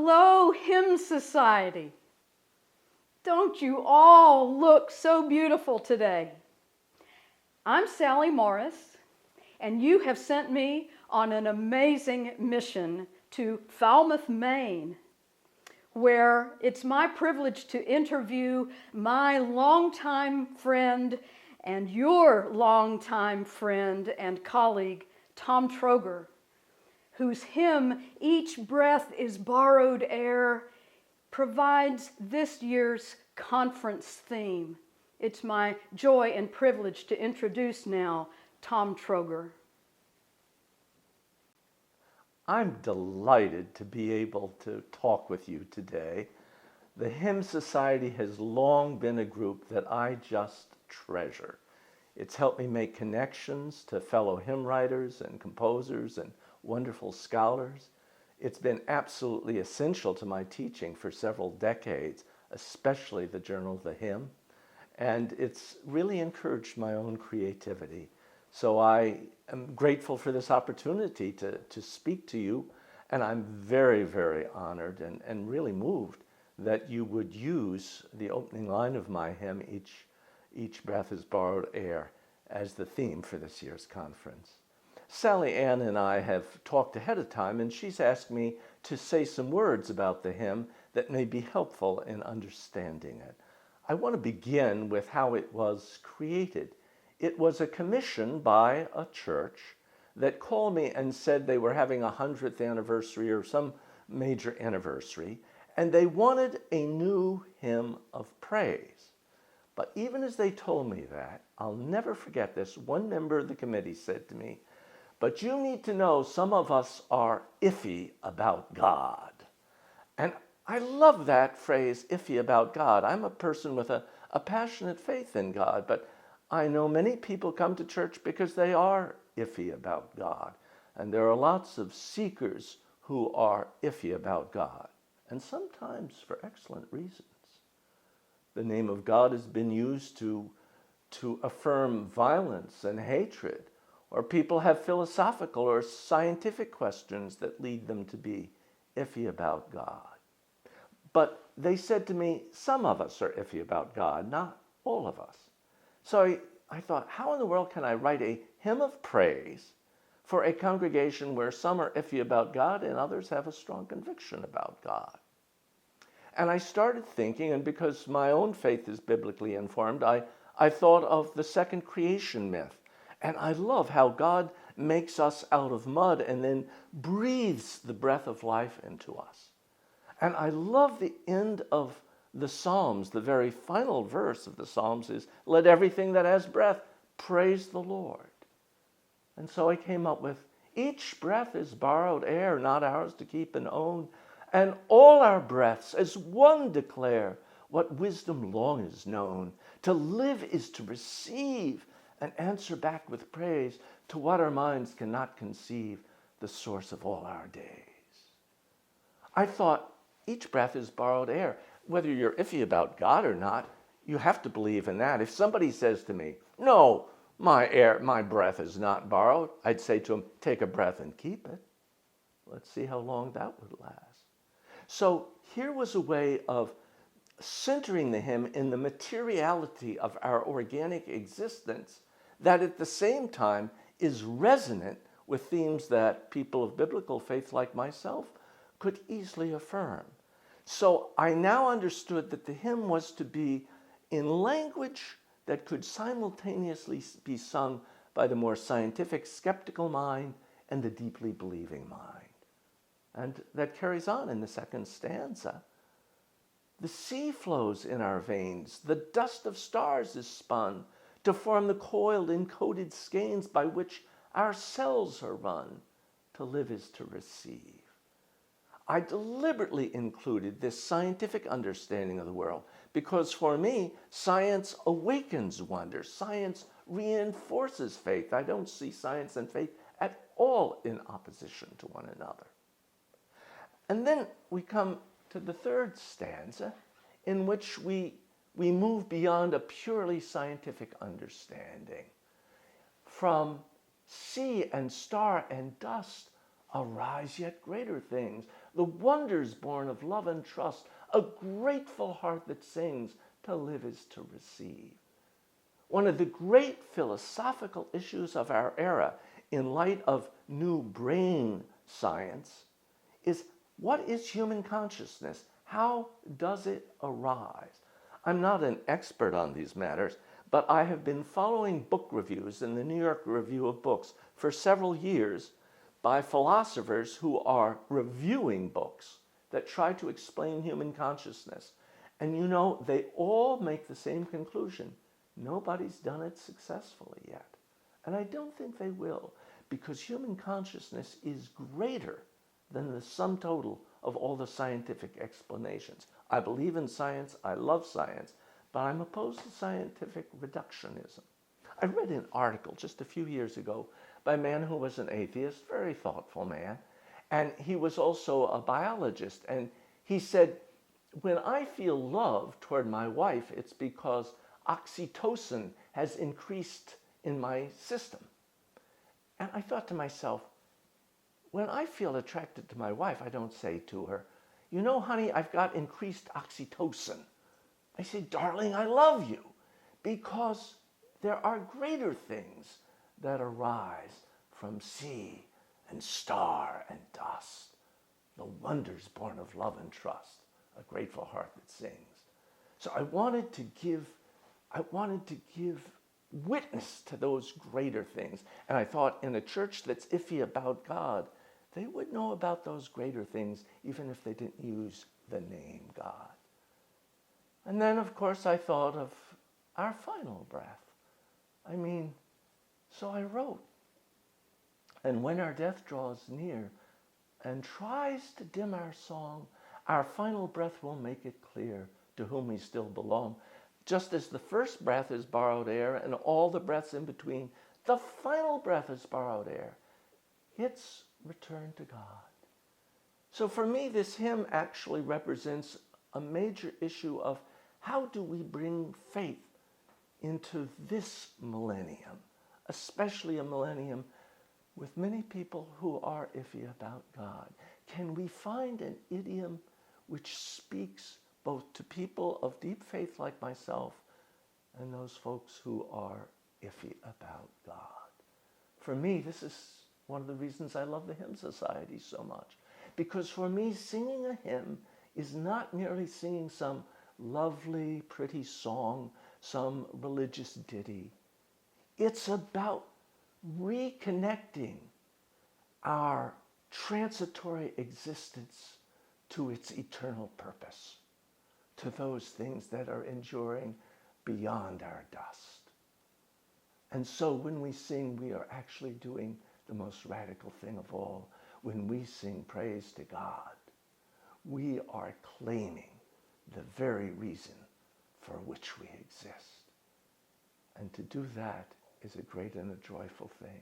Hello, Hymn Society. Don't you all look so beautiful today? I'm Sally Morris, and you have sent me on an amazing mission to Falmouth, Maine, where it's my privilege to interview my longtime friend and your longtime friend and colleague, Tom Troeger, whose hymn, Each Breath is Borrowed Air, provides this year's conference theme. It's my joy and privilege to introduce now Tom Troeger. I'm delighted to be able to talk with you today. The Hymn Society has long been a group that I just treasure. It's helped me make connections to fellow hymn writers and composers and wonderful scholars. It's been absolutely essential to my teaching for several decades, especially the Journal of the Hymn, and it's really encouraged my own creativity. So I am grateful for this opportunity to speak to you, and I'm very, very honored and really moved that you would use the opening line of my hymn, Each Breath is Borrowed Air, as the theme for this year's conference. Sally Ann and I have talked ahead of time, and she's asked me to say some words about the hymn that may be helpful in understanding it. I want to begin with how it was created. It was a commission by a church that called me and said they were having a 100th anniversary or some major anniversary, and they wanted a new hymn of praise. But even as they told me that, I'll never forget this, one member of the committee said to me, "But you need to know some of us are iffy about God." And I love that phrase, iffy about God. I'm a person with a passionate faith in God, but I know many people come to church because they are iffy about God. And there are lots of seekers who are iffy about God, and sometimes for excellent reasons. The name of God has been used to affirm violence and hatred, or people have philosophical or scientific questions that lead them to be iffy about God. But they said to me, some of us are iffy about God, not all of us. So I thought, how in the world can I write a hymn of praise for a congregation where some are iffy about God and others have a strong conviction about God? And I started thinking, and because my own faith is biblically informed, I thought of the second creation myth. And I love how God makes us out of mud and then breathes the breath of life into us. And I love the end of the Psalms. The very final verse of the Psalms is, "Let everything that has breath praise the Lord." And so I came up with, each breath is borrowed air, not ours to keep and own. And all our breaths as one declare what wisdom long is known. To live is to receive and answer back with praise to what our minds cannot conceive, the source of all our days. I thought each breath is borrowed air. Whether you're iffy about God or not, you have to believe in that. If somebody says to me, "No, my breath is not borrowed," I'd say to him, "Take a breath and keep it." Let's see how long that would last. So here was a way of centering the hymn in the materiality of our organic existence that at the same time is resonant with themes that people of biblical faith like myself could easily affirm. So I now understood that the hymn was to be in language that could simultaneously be sung by the more scientific, skeptical mind and the deeply believing mind. And that carries on in the second stanza. The sea flows in our veins, the dust of stars is spun to form the coiled, encoded skeins by which our cells are run. To live is to receive. I deliberately included this scientific understanding of the world because for me, science awakens wonder. Science reinforces faith. I don't see science and faith at all in opposition to one another. And then we come to the third stanza, in which we move beyond a purely scientific understanding. From sea and star and dust, arise yet greater things, the wonders born of love and trust, a grateful heart that sings, to live is to receive. One of the great philosophical issues of our era, in light of new brain science, is what is human consciousness? How does it arise? I'm not an expert on these matters, but I have been following book reviews in the New York Review of Books for several years by philosophers who are reviewing books that try to explain human consciousness. And you know, they all make the same conclusion. Nobody's done it successfully yet. And I don't think they will, because human consciousness is greater than the sum total of all the scientific explanations. I believe in science, I love science, but I'm opposed to scientific reductionism. I read an article just a few years ago by a man who was an atheist, very thoughtful man, and he was also a biologist, and he said, when I feel love toward my wife, it's because oxytocin has increased in my system. And I thought to myself, when I feel attracted to my wife, I don't say to her, you know, honey, I've got increased oxytocin. I say, darling, I love you, because there are greater things that arise from sea and star and dust, the wonders born of love and trust, a grateful heart that sings. So I wanted to give witness to those greater things. And I thought, in a church that's iffy about God, they would know about those greater things even if they didn't use the name God. And then, of course, I thought of our final breath. So I wrote, and when our death draws near and tries to dim our song, our final breath will make it clear to whom we still belong. Just as the first breath is borrowed air and all the breaths in between, the final breath is borrowed air. It's return to God. So for me, this hymn actually represents a major issue of how do we bring faith into this millennium, especially a millennium with many people who are iffy about God. Can we find an idiom which speaks both to people of deep faith like myself and those folks who are iffy about God? For me, this is one of the reasons I love the Hymn Society so much. Because for me, singing a hymn is not merely singing some lovely, pretty song, some religious ditty. It's about reconnecting our transitory existence to its eternal purpose, to those things that are enduring beyond our dust. And so when we sing, we are actually doing the most radical thing of all. When we sing praise to God, we are claiming the very reason for which we exist. And to do that is a great and a joyful thing.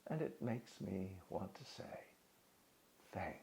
And it makes me want to say, thank